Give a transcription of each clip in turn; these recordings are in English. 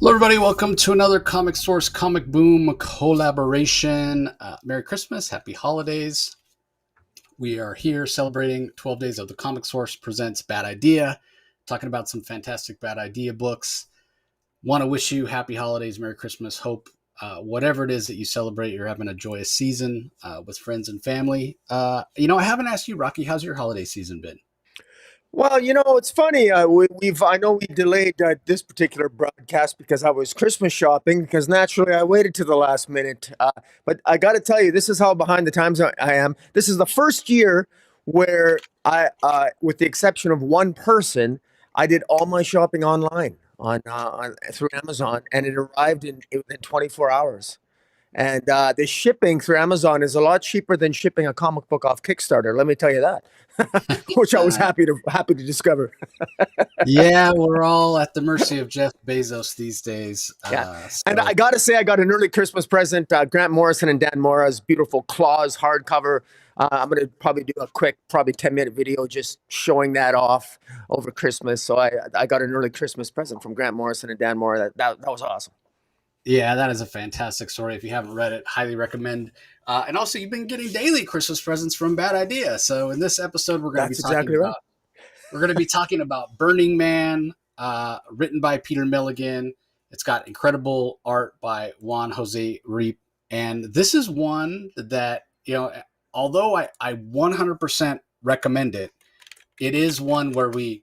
Hello, everybody. Welcome to another Comic Source Comic Boom collaboration. Merry Christmas. Happy holidays. We are here celebrating 12 Days of the Comic Source presents Bad Idea, talking about some fantastic Bad Idea books. Want to wish you happy holidays, Merry Christmas. Hope whatever it is that you celebrate, you're having a joyous season with friends and family. I haven't asked you, Rocky, how's your holiday season been? Well, it's funny. I know we delayed this particular broadcast because I was Christmas shopping. Because naturally, I waited to the last minute. But I got to tell you, this is how behind the times I am. This is the first year where with the exception of one person, I did all my shopping online on through Amazon, and it arrived within 24 hours. And the shipping through Amazon is a lot cheaper than shipping a comic book off Kickstarter. Let me tell you that, which I was happy to discover. Yeah, we're all at the mercy of Jeff Bezos these days. Yeah, and I got to say, I got an early Christmas present. Grant Morrison and Dan Mora's beautiful Claws hardcover. I'm going to probably do a quick, probably 10-minute video just showing that off over Christmas. So I got an early Christmas present from Grant Morrison and Dan Mora. That was awesome. Yeah, that is a fantastic story. If you haven't read it, highly recommend. And also, you've been getting daily Christmas presents from Bad Idea. So in this episode, That's exactly right. we're going to be talking about Burning Man, written by Peter Milligan. It's got incredible art by Juan Jose Reap, and this is one that although I 100% recommend it, it is one where we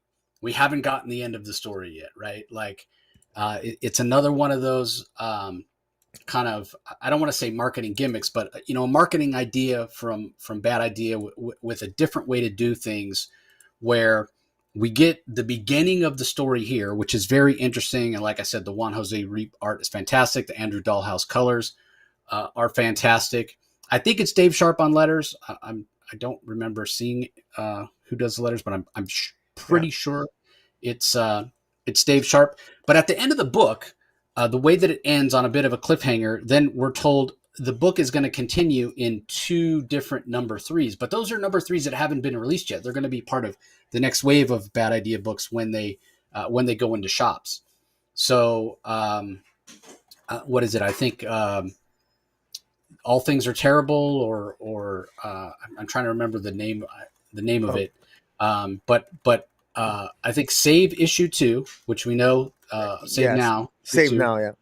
haven't gotten the end of the story yet, right? Like it's another one of those kind of, I don't want to say marketing gimmicks, but a marketing idea from Bad Idea with a different way to do things, where we get the beginning of the story here, which is very interesting. And like I said, the Juan Jose Reap art is fantastic. The Andrew Dalhouse colors are fantastic. I think it's Dave Sharpe on letters. I don't remember seeing who does the letters, but I'm pretty sure it's Dave Sharpe. But at the end of the book, the way that it ends on a bit of a cliffhanger, then we're told the book is going to continue in two different number threes, but those are number threes that haven't been released yet. They're going to be part of the next wave of Bad Idea books when they go into shops. So what is it? I think All Things Are Terrible, or I'm trying to remember the name of it. But I think Save issue 2, which we know Save Yes, Now, save now. Yeah.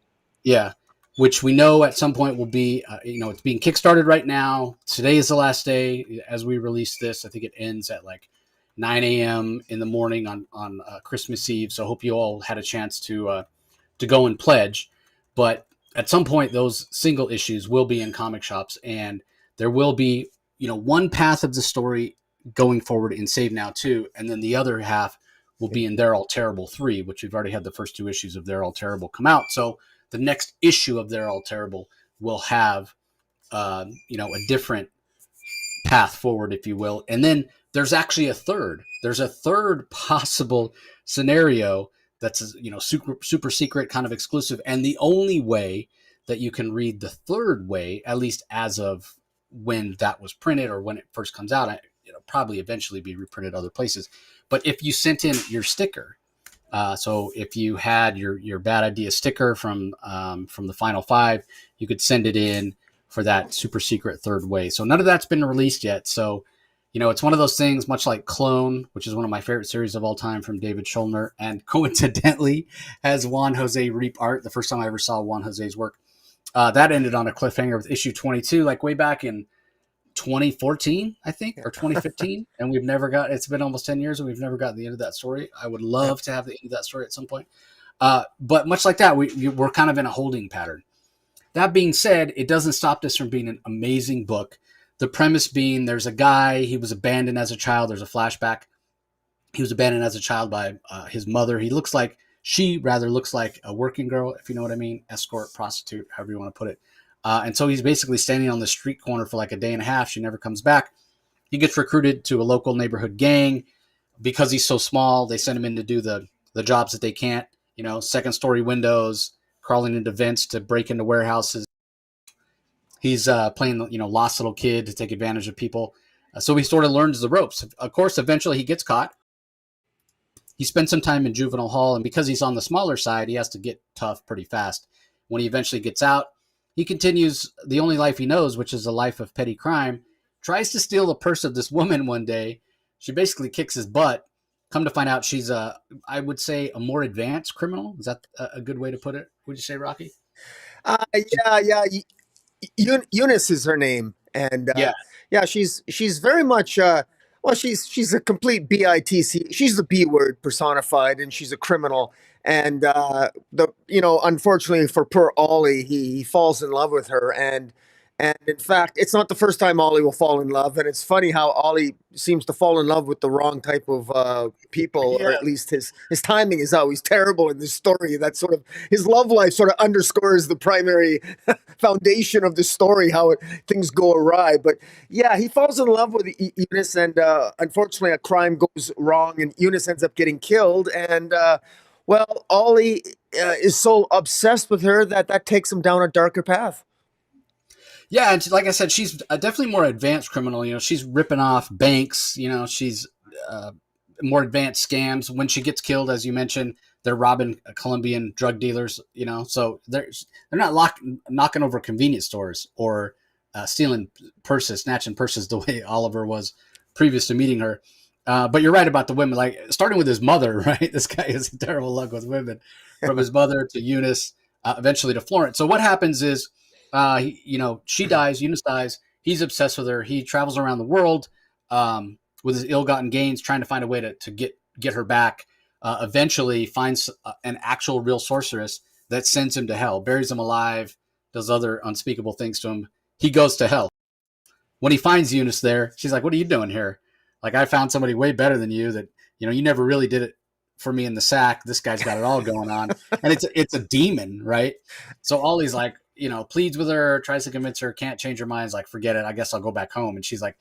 yeah, which we know at some point will be, it's being kickstarted right now. Today is the last day as we release this. I think it ends at like 9 a.m. in the morning on Christmas Eve. So I hope you all had a chance to go and pledge. But at some point, those single issues will be in comic shops, and there will be, one path of the story going forward in Save Now 2, and then the other half will be in They're All Terrible 3, which we've already had the first two issues of They're All Terrible come out. So the next issue of They're All Terrible will have, a different path forward, if you will. And then there's actually a third. There's a third possible scenario that's, super secret, kind of exclusive. And the only way that you can read the third way, at least as of when that was printed or when it first comes out, it'll probably eventually be reprinted other places. But if you sent in your sticker, so if you had your Bad Idea sticker from the Final Five, you could send it in for that super secret third way. So none of that's been released yet. So, it's one of those things, much like Clone, which is one of my favorite series of all time from David Schulner, and coincidentally has Juan Jose Reap art. The first time I ever saw Juan Jose's work, that ended on a cliffhanger with issue 22, like way back in 2014, I think, or 2015, and it's been almost 10 years and we've never gotten the end of that story. I would love to have the end of that story at some point. But much like that, we're kind of in a holding pattern. That being said, it doesn't stop this from being an amazing book. The premise being there's a guy, he was abandoned as a child. There's a flashback. He was abandoned as a child by his mother. She rather looks like a working girl, if you know what I mean, escort, prostitute, however you want to put it. And so he's basically standing on the street corner for like a day and a half. She never comes back. He gets recruited to a local neighborhood gang. Because he's so small, they send him in to do the jobs that they can't, second story windows, crawling into vents to break into warehouses. He's playing, lost little kid to take advantage of people. So he sort of learns the ropes. Of course, eventually he gets caught. he spends some time in juvenile hall, and because he's on the smaller side, he has to get tough pretty fast. When he eventually gets out, he continues the only life he knows, which is a life of petty crime. Tries to steal the purse of this woman one day. She basically kicks his butt. Come to find out, she's I would say, a more advanced criminal. Is that a good way to put it? Would you say, Rocky? Yeah. Eunice is her name, and Yeah, yeah, she's very much well, she's a complete bitc. She's the B word personified, and she's a criminal. And the unfortunately for poor Ollie, he falls in love with her, and in fact, it's not the first time Ollie will fall in love. And it's funny how Ollie seems to fall in love with the wrong type of people, or yeah, at least his timing is always terrible in this story. That sort of his love life sort of underscores the primary foundation of the story, how things go awry. But yeah, he falls in love with Eunice, and unfortunately, a crime goes wrong, and Eunice ends up getting killed. And well, Ollie is so obsessed with her that takes him down a darker path. yeah. And like I said, she's a definitely more advanced criminal. She's ripping off banks. She's uh, more advanced scams. When she gets killed, as you mentioned, they're robbing Colombian drug dealers. So they're not knocking over convenience stores or stealing purses, snatching purses the way Oliver was previous to meeting her. But you're right about the women, like starting with his mother, right? This guy has terrible luck with women, from his mother to Eunice, eventually to Florence. So what happens is, she dies, Eunice dies. He's obsessed with her. He travels around the world with his ill-gotten gains, trying to find a way to get her back. Eventually finds an actual real sorceress that sends him to hell, buries him alive, does other unspeakable things to him. He goes to hell. When he finds Eunice there, she's like, "What are you doing here? Like, I found somebody way better than you. That you never really did it for me in the sack. This guy's got it all going on." And it's a demon, right? So Ollie's like, pleads with her, tries to convince her, can't change her mind. Is like, "Forget it. I guess I'll go back home." And she's like,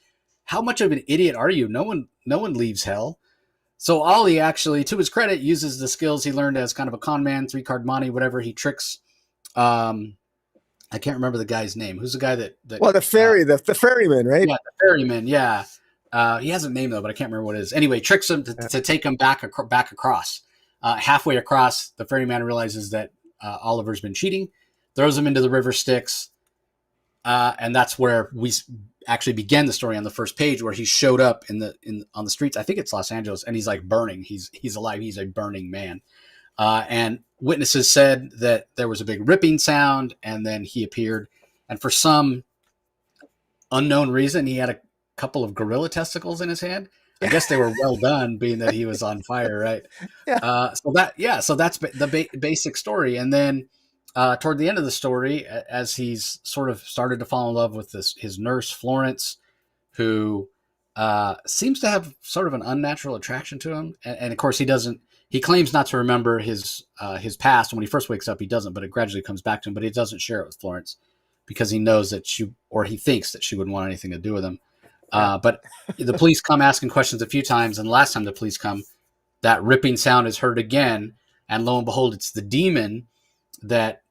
"How much of an idiot are you? No one leaves hell." So Ollie actually, to his credit, uses the skills he learned as kind of a con man, 3-card monte, whatever. He tricks. Um, I can't remember the guy's name. Who's the guy that Well, the ferryman, right? yeah, the ferryman. Yeah, he has a name though, but I can't remember what it is. Anyway, tricks him to take him back across. Halfway across, the ferryman realizes that Oliver's been cheating, throws him into the river Styx, and that's where we actually began the story on the first page, where he showed up on the streets. I think it's Los Angeles, and he's like burning. He's alive. He's a burning man. And witnesses said that there was a big ripping sound, and then he appeared. And for some unknown reason, he had a couple of gorilla testicles in his hand. I guess they were well done, being that he was on fire, right? Yeah. So that's the basic story. And then toward the end of the story, as he's sort of started to fall in love with his nurse Florence, who seems to have sort of an unnatural attraction to him, and of course he doesn't. He claims not to remember his past. When he first wakes up, he doesn't, but it gradually comes back to him. But he doesn't share it with Florence because he knows that he thinks that she wouldn't want anything to do with him. But the police come asking questions a few times, and the last time the police come, that ripping sound is heard again, and lo and behold, it's the demon that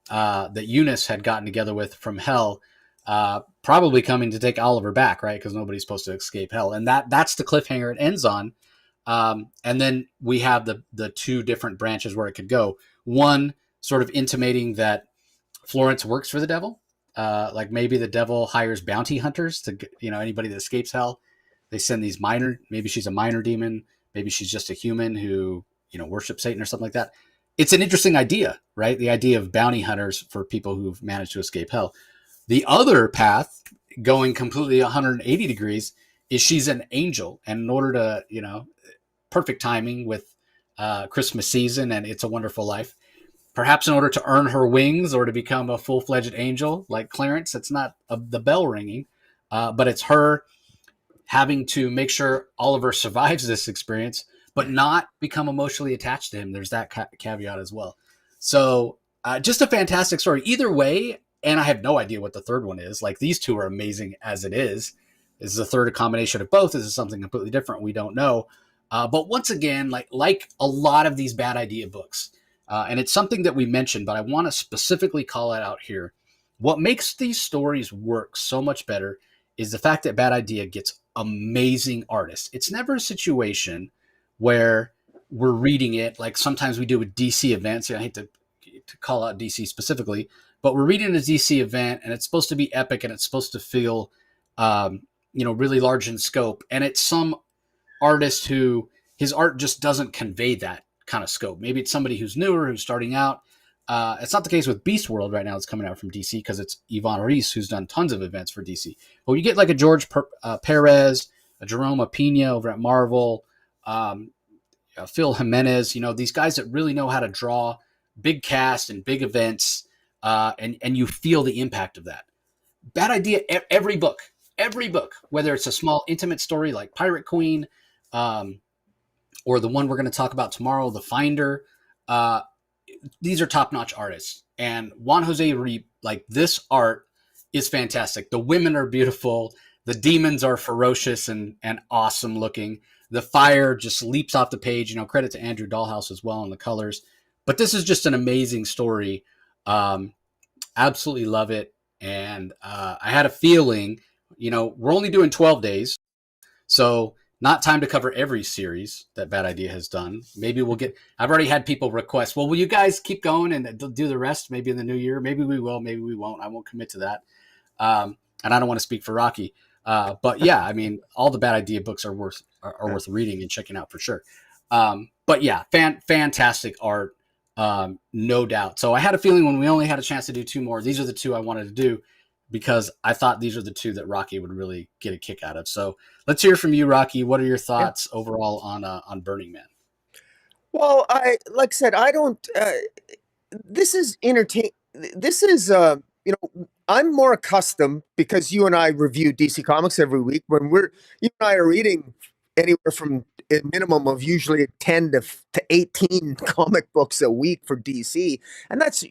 Eunice had gotten together with from hell, probably coming to take Oliver back, right? Because nobody's supposed to escape hell, and that's the cliffhanger it ends on. And then we have the two different branches where it could go. One sort of intimating that Florence works for the devil. Like maybe the devil hires bounty hunters to, anybody that escapes hell. They send these maybe she's a minor demon. Maybe she's just a human who, worships Satan or something like that. It's an interesting idea, right? The idea of bounty hunters for people who've managed to escape hell. The other path, going completely 180 degrees, is she's an angel. And in order to, perfect timing with Christmas season and It's a Wonderful Life, perhaps in order to earn her wings or to become a full-fledged angel like Clarence. It's not the bell ringing, but it's her having to make sure Oliver survives this experience, but not become emotionally attached to him. There's that caveat as well. So just a fantastic story either way. And I have no idea what the third one is. Like, these two are amazing as it is. Is the third a combination of both? Is it something completely different? We don't know. But once again, like a lot of these bad idea books, and it's something that we mentioned, but I want to specifically call it out here. What makes these stories work so much better is the fact that Bad Idea gets amazing artists. It's never a situation where we're reading it like sometimes we do with DC events. I hate to call out DC specifically, but we're reading a DC event and it's supposed to be epic and it's supposed to feel, really large in scope. And it's some artist who his art just doesn't convey that kind of scope. Maybe it's somebody who's newer, who's starting out. It's not the case with Beast World right now. It's coming out from DC because it's Yvonne Reese who's done tons of events for DC. But you get like a George Perez, a Jerome Pena over at Marvel, Phil Jimenez. These guys that really know how to draw big cast and big events, and you feel the impact of that. Bad Idea. Every book, whether it's a small intimate story like Pirate Queen, or the one we're going to talk about tomorrow, The Finder. These are top-notch artists. And Juan Jose Reap, like this art is fantastic. The women are beautiful. The demons are ferocious and awesome looking. The fire just leaps off the page. Credit to Andrew Dalhouse as well on the colors. But this is just an amazing story. Absolutely love it. And I had a feeling, we're only doing 12 days. So not time to cover every series that Bad Idea has done. Maybe I've already had people request, well, will you guys keep going and do the rest maybe in the new year? Maybe we will, maybe we won't. I won't commit to that. And I don't want to speak for Rocky. But yeah, I mean, all the Bad Idea books are worth reading and checking out for sure. But yeah, fantastic art. No doubt. So I had a feeling when we only had a chance to do two more, these are the two I wanted to do, because I thought these are the two that Rocky would really get a kick out of. So let's hear from you, Rocky. What are your thoughts overall on Burning Man? Well, like I said, I don't. This is entertain. This is I'm more accustomed because you and I review DC Comics every week. When you and I are reading anywhere from a minimum of usually 10 to 18 comic books a week for DC. And that's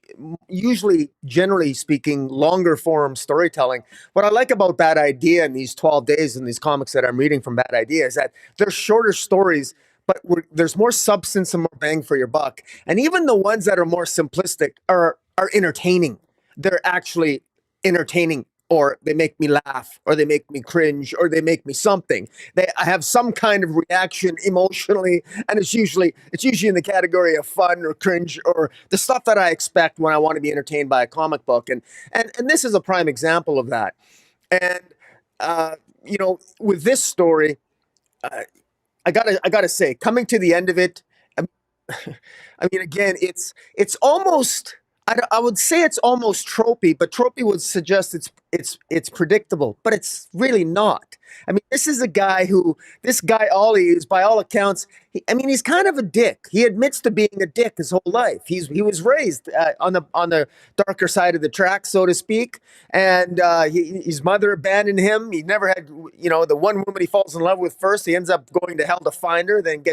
usually, generally speaking, longer form storytelling. What I like about Bad Idea in these 12 days and these comics that I'm reading from Bad Idea is that they're shorter stories, but there's more substance and more bang for your buck. And even the ones that are more simplistic are entertaining. They're actually entertaining, or they make me laugh, or they make me cringe, or they make me something. I have some kind of reaction emotionally, and it's usually in the category of fun or cringe or the stuff that I expect when I want to be entertained by a comic book. And this is a prime example of that. And with this story, I gotta say, coming to the end of it, I mean, again, it's almost. I would say it's almost tropey, but tropey would suggest it's predictable, but it's really not. I mean, this guy Ollie is, by all accounts, he's kind of a dick. He admits to being a dick his whole life. He was raised on the darker side of the track, so to speak, and his mother abandoned him. He never had, the one woman he falls in love with first. He ends up going to hell to find her, then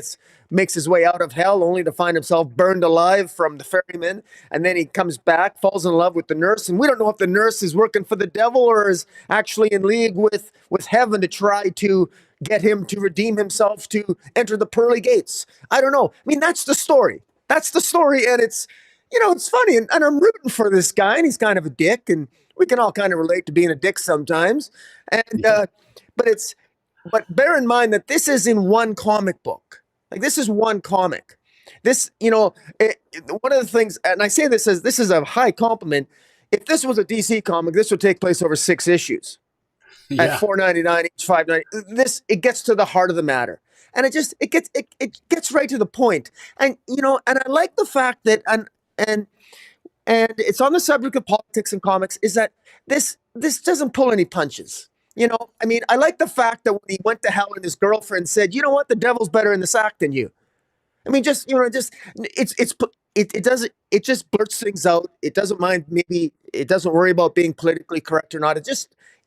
makes his way out of hell, only to find himself burned alive from the ferryman, and then he comes back, falls in love with the nurse, and we don't know if the nurse is working for the devil or is actually in league with heaven to try to get him to redeem himself to enter the pearly gates. I don't know. I mean, that's the story. And it's funny, and I'm rooting for this guy, and he's kind of a dick, and we can all kind of relate to being a dick sometimes. And but bear in mind that this is in one comic book. Like, this is one comic. This, one of the things, and I say this as this is a high compliment. If this was a DC comic, this would take place over 6 issues at $4.99 each, $5.99. It gets to the heart of the matter, and it gets right to the point. And and I like the fact that and it's on the subject of politics and comics, is that this doesn't pull any punches. I like the fact that when he went to hell and his girlfriend said, "You know what? The devil's better in the sack than you." I mean, it just blurts things out. It doesn't mind. Maybe it doesn't worry about being politically correct or not.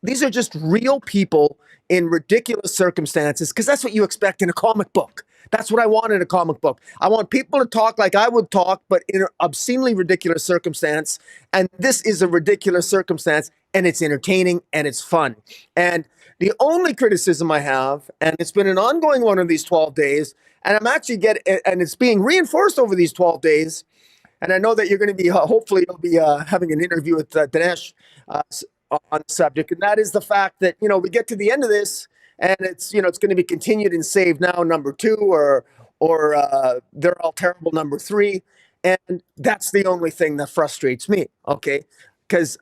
These are just real people in ridiculous circumstances, because that's what you expect in a comic book. That's what I want in a comic book. I want people to talk like I would talk, but in an obscenely ridiculous circumstance. And this is a ridiculous circumstance, and it's entertaining and it's fun. And the only criticism I have, and it's been an ongoing one of these 12 days, and and it's being reinforced over these 12 days. And I know that you're going to be, hopefully you'll be having an interview with Dinesh on the subject. And that is the fact that, we get to the end of this, and it's going to be continued in Save Now #2 or or they're all terrible number three. And that's the only thing that frustrates me. Okay. Because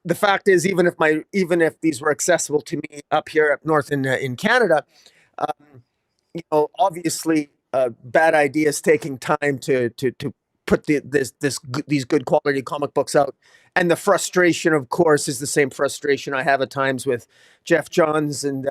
the fact is, even if these were accessible to me up here up north in Canada, um, obviously, bad ideas taking time to put these good quality comic books out, and the frustration, of course, is the same frustration I have at times with Jeff Johns, and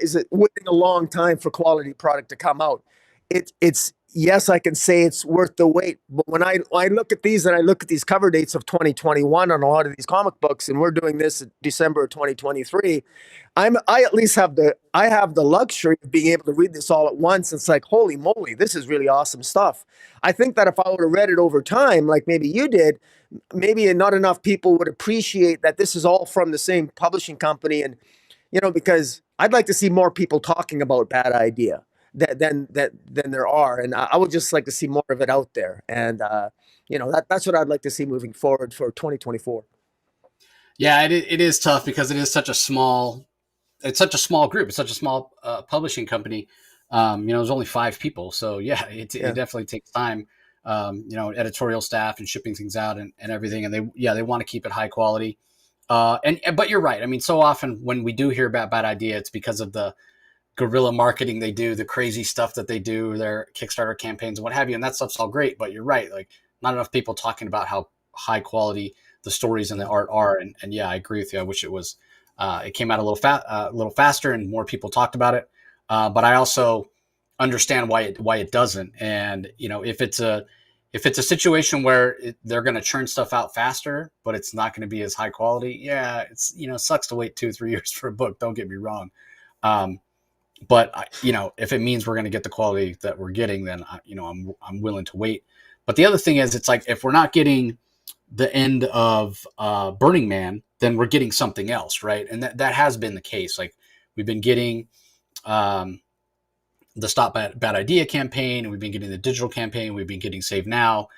is it waiting a long time for quality product to come out? It's yes, I can say it's worth the wait, but when I look at these and I look at these cover dates of 2021 on a lot of these comic books, and we're doing this in December of 2023. I at least have the luxury of being able to read this all at once. It's like, holy moly, this is really awesome stuff. I think that if I would have read it over time, like maybe you did, maybe not enough people would appreciate that this is all from the same publishing company. And because I'd like to see more people talking about Bad Idea than there are, and I would just like to see more of it out there. And that's what I'd like to see moving forward for 2024. Yeah, it is tough because it is such a small group. It's such a small publishing company. There's only 5 people. So yeah, it definitely takes time. Editorial staff and shipping things out and everything. And they want to keep it high quality. But you're right. I mean, so often when we do hear about Bad Idea, it's because of the guerrilla marketing they do, the crazy stuff that they do, their Kickstarter campaigns and what have you. And that stuff's all great, but you're right. Like, not enough people talking about how high quality the stories and the art are. And yeah, I agree with you. I wish it came out a little faster and more people talked about it. But I also understand why it doesn't. And if it's a situation where they're going to churn stuff out faster, but it's not going to be as high quality. Yeah, it's sucks to wait 2-3 years for a book. Don't get me wrong. But if it means we're going to get the quality that we're getting, then I'm willing to wait. But the other thing is, it's like, if we're not getting the end of Burning Man, then we're getting something else, right? And that has been the case. Like, we've been getting the Stop Bad Idea campaign, and we've been getting the digital campaign. We've been getting Save Now.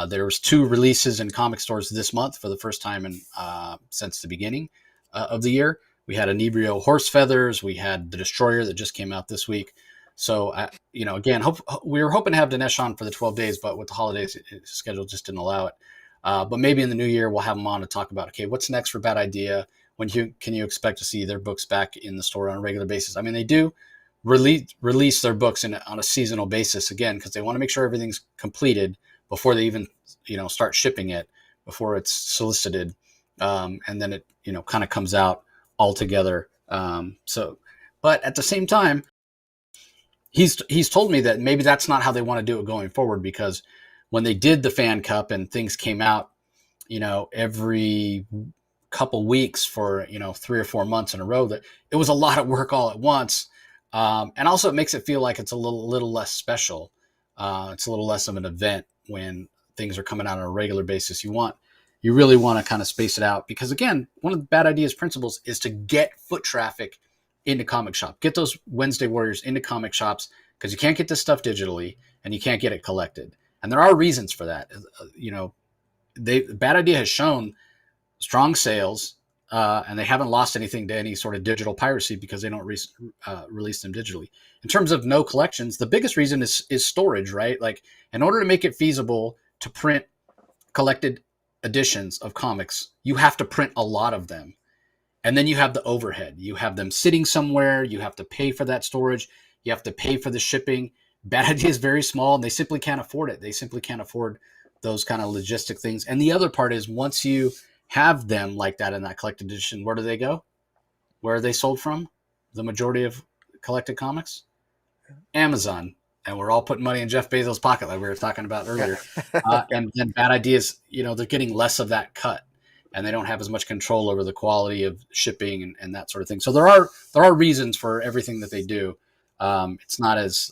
There was 2 releases in comic stores this month for the first time since the beginning of the year. We had Inebrio Horse Feathers. We had The Destroyer that just came out this week. So, again, we were hoping to have Dinesh on for the 12 days, but with the holidays, his schedule just didn't allow it. But maybe in the new year, we'll have them on to talk about, okay, what's next for Bad Idea? Can you expect to see their books back in the store on a regular basis? I mean, they do release their books on a seasonal basis, again, because they want to make sure everything's completed before they even, start shipping it, before it's solicited. And then it, kind of comes out all together. But at the same time, he's told me that maybe that's not how they want to do it going forward, because when they did the fan cup and things came out, every couple weeks for 3 or 4 months in a row, that it was a lot of work all at once. And also it makes it feel like it's a little less special. It's a little less of an event when things are coming out on a regular basis. You really want to kind of space it out, because again, one of the Bad Ideas principles is to get foot traffic into comic shop. Get those Wednesday Warriors into comic shops, because you can't get this stuff digitally and you can't get it collected. And there are reasons for that. Bad Idea has shown strong sales, and they haven't lost anything to any sort of digital piracy because they don't release them digitally. In terms of no collections, the biggest reason is storage, right? Like, in order to make it feasible to print collected editions of comics, you have to print a lot of them. And then you have the overhead. You have them sitting somewhere. You have to pay for that storage. You have to pay for the shipping. Bad Idea is very small, and they simply can't afford it. They simply can't afford those kind of logistic things. And the other part is, once you have them like that in that collected edition, where do they go? Where are they sold from? The majority of collected comics? Amazon. And we're all putting money in Jeff Bezos' pocket, like we were talking about earlier. And then Bad Ideas, they're getting less of that cut, and they don't have as much control over the quality of shipping and that sort of thing. So there are reasons for everything that they do. It's not as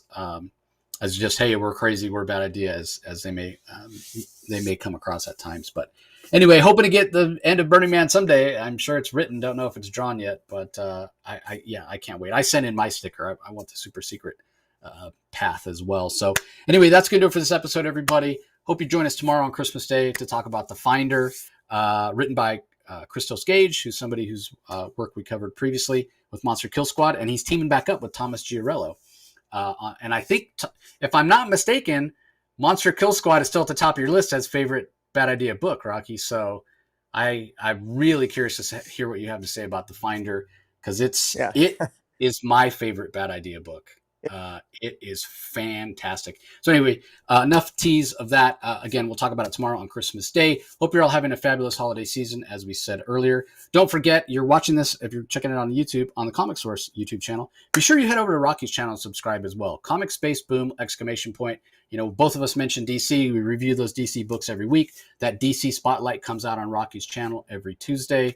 just, hey, we're crazy, we're a bad idea, as they may come across at times. But anyway, hoping to get the end of Burning Man someday. I'm sure it's written. Don't know if it's drawn yet, but I can't wait. I sent in my sticker. I want the super secret path as well. So anyway, that's going to do it for this episode, everybody. Hope you join us tomorrow on Christmas Day to talk about The Finder, written by Christos Gage, who's somebody whose work we covered previously with Monster Kill Squad, and he's teaming back up with Thomas Giarello. And I think, if I'm not mistaken, Monster Kill Squad is still at the top of your list as favorite bad idea book, Rocky. So I'm really curious to hear what you have to say about The Finder, because Yeah. it is my favorite bad idea book. It is fantastic. So anyway, enough tease of that. Again, we'll talk about it tomorrow on Christmas Day. Hope you're all having a fabulous holiday season, as we said earlier. Don't forget, you're watching this, if you're checking it on YouTube, on the Comic Source YouTube channel, be sure you head over to Rocky's channel and subscribe as well. Comic Space Boom, exclamation point. You know, both of us mentioned DC. We review those DC books every week. That DC Spotlight comes out on Rocky's channel every Tuesday.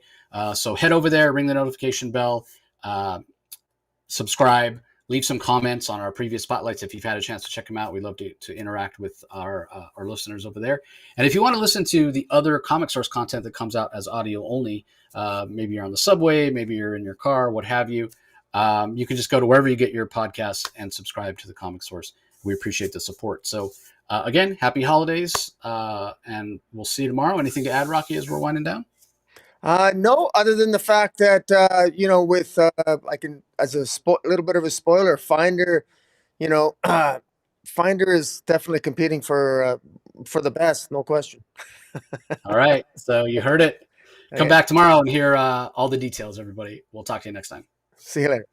So head over there, ring the notification bell, subscribe, leave some comments on our previous spotlights if you've had a chance to check them out. We'd love to interact with our listeners over there. And if you want to listen to the other Comic Source content that comes out as audio only, maybe you're on the subway, maybe you're in your car, what have you, you can just go to wherever you get your podcasts and subscribe to the Comic Source. We appreciate the support. So again, happy holidays, and we'll see you tomorrow. Anything to add, Rocky, as we're winding down? No, other than the fact that with I can, as a little bit of a spoiler, Finder, you know, Finder is definitely competing for the best, no question. All right, so you heard it. Come Okay. back tomorrow and hear all the details, everybody. We'll talk to you next time. See you later.